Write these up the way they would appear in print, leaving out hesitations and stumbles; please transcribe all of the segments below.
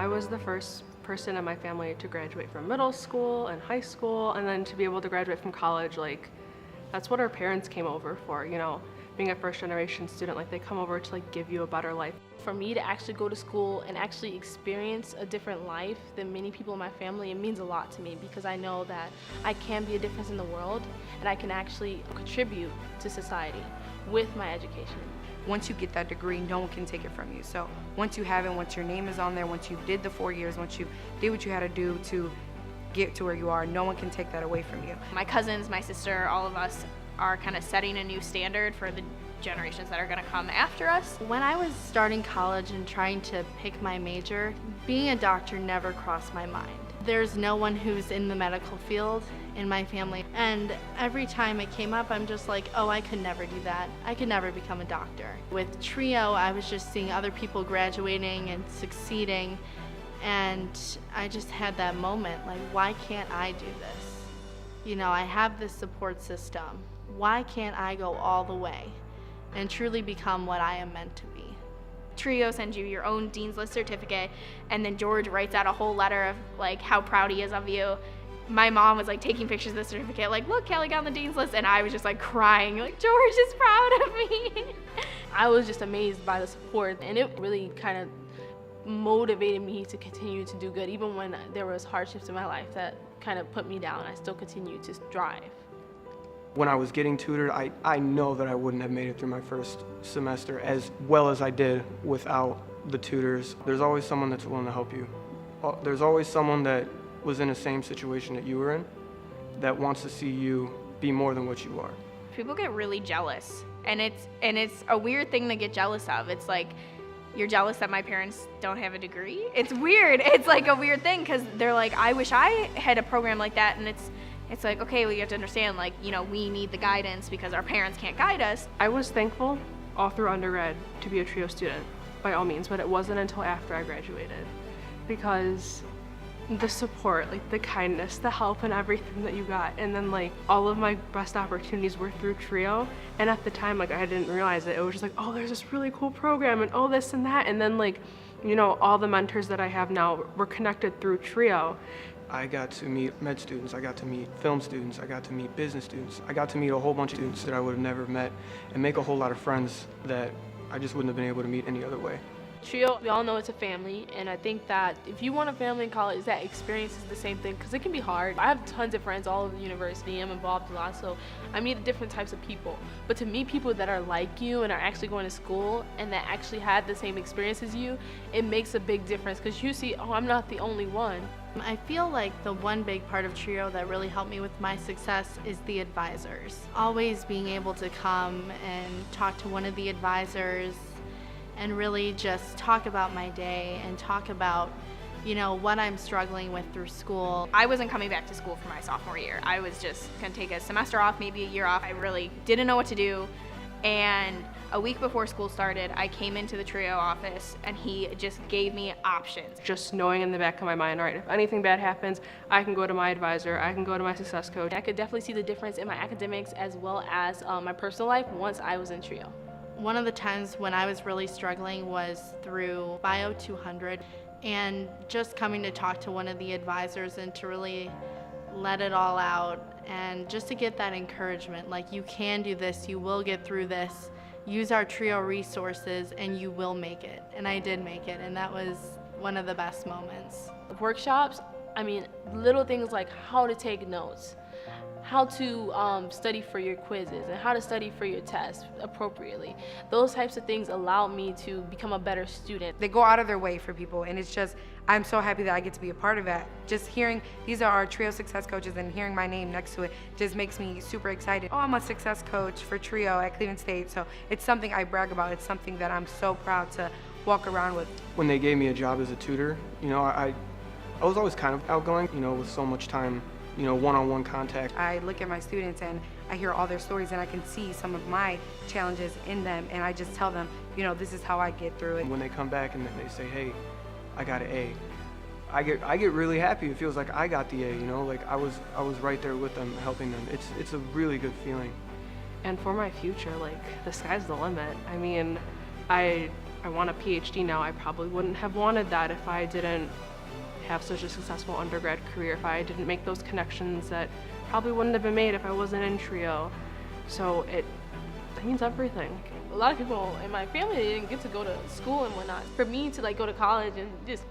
I was the first person in my family to graduate from middle school and high school, and then to be able to graduate from college. Like, that's what our parents came over for, you know, being a first generation student. Like, they come over to like give you a better life. For me to actually go to school and actually experience a different life than many people in my family, it means a lot to me, because I know that I can be a difference in the world and I can actually contribute to society with my education. Once you get that degree, no one can take it from you. So once you have it, once your name is on there, once you did the 4 years, once you did what you had to do to get to where you are, no one can take that away from you. My cousins, my sister, all of us are kind of setting a new standard for the generations that are going to come after us. When I was starting college and trying to pick my major, being a doctor never crossed my mind. There's no one who's in the medical field in my family, and every time it came up, I'm just like, oh, I could never do that. I could never become a doctor. With TRIO, I was just seeing other people graduating and succeeding, and I just had that moment, like, why can't I do this? You know, I have this support system. Why can't I go all the way and truly become what I am meant to be? TRIO sends you your own Dean's List certificate, and then George writes out a whole letter of like how proud he is of you. My mom was like taking pictures of the certificate, like, look, Kelly got on the Dean's List, and I was just like crying, like, George is proud of me. I was just amazed by the support, and it really kind of motivated me to continue to do good. Even when there was hardships in my life that kind of put me down, I still continued to strive. When I was getting tutored, I know that I wouldn't have made it through my first semester as well as I did without the tutors. There's always someone that's willing to help you. There's always someone that was in the same situation that you were in that wants to see you be more than what you are. People get really jealous, and it's a weird thing to get jealous of. It's like, you're jealous that my parents don't have a degree? It's weird. It's like a weird thing, because they're like, I wish I had a program like that, and it's like, okay, well, you have to understand, like, you know, we need the guidance because our parents can't guide us. I was thankful all through undergrad to be a TRIO student, by all means, but it wasn't until after I graduated, because the support, like the kindness, the help, and everything that you got, and then like all of my best opportunities were through TRIO. And at the time, like, I didn't realize it. It was just like, oh, there's this really cool program, and oh, this and that, and then like, you know, all the mentors that I have now were connected through TRIO. I got to meet med students, I got to meet film students, I got to meet business students, I got to meet a whole bunch of students that I would have never met, and make a whole lot of friends that I just wouldn't have been able to meet any other way. TRIO, we all know it's a family, and I think that if you want a family in college, that experience is the same thing, because it can be hard. I have tons of friends all over the university. I'm involved a lot, so I meet different types of people. But to meet people that are like you and are actually going to school and that actually had the same experience as you, it makes a big difference, because you see, oh, I'm not the only one. I feel like the one big part of TRIO that really helped me with my success is the advisors. Always being able to come and talk to one of the advisors and really just talk about my day and talk about, you know, what I'm struggling with through school. I wasn't coming back to school for my sophomore year. I was just gonna take a semester off, maybe a year off. I really didn't know what to do. And a week before school started, I came into the TRIO office, and he just gave me options. Just knowing in the back of my mind, all right, if anything bad happens, I can go to my advisor, I can go to my success coach. I could definitely see the difference in my academics as well as my personal life once I was in TRIO. One of the times when I was really struggling was through Bio 200, and just coming to talk to one of the advisors and to really let it all out, and just to get that encouragement, like, you can do this, you will get through this, use our TRIO resources, and you will make it. And I did make it, and that was one of the best moments. Workshops, I mean, little things like how to take notes, how to study for your quizzes, and how to study for your tests appropriately. Those types of things allow me to become a better student. They go out of their way for people, and it's just, I'm so happy that I get to be a part of that. Just hearing, these are our TRIO success coaches, and hearing my name next to it just makes me super excited. Oh, I'm a success coach for TRIO at Cleveland State, so it's something I brag about. It's something that I'm so proud to walk around with. When they gave me a job as a tutor, you know, I was always kind of outgoing, you know, with so much time, you know, one-on-one contact. I look at my students and I hear all their stories, and I can see some of my challenges in them, and I just tell them, you know, this is how I get through it. And when they come back and they say, hey, I got an A, I get really happy. It feels like I got the A, you know, like I was right there with them, helping them. It's a really good feeling. And for my future, like, the sky's the limit. I mean, I I want a PhD now. I probably wouldn't have wanted that if I didn't have such a successful undergrad career, if I didn't make those connections that probably wouldn't have been made if I wasn't in TRIO. So it means everything. A lot of people in my family, they didn't get to go to school and whatnot. For me to like go to college and just,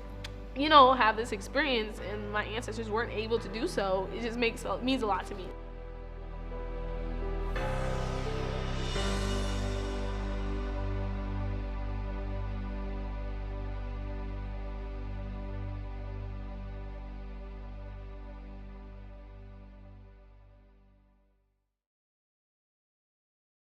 you know, have this experience and my ancestors weren't able to do so, it just means a lot to me.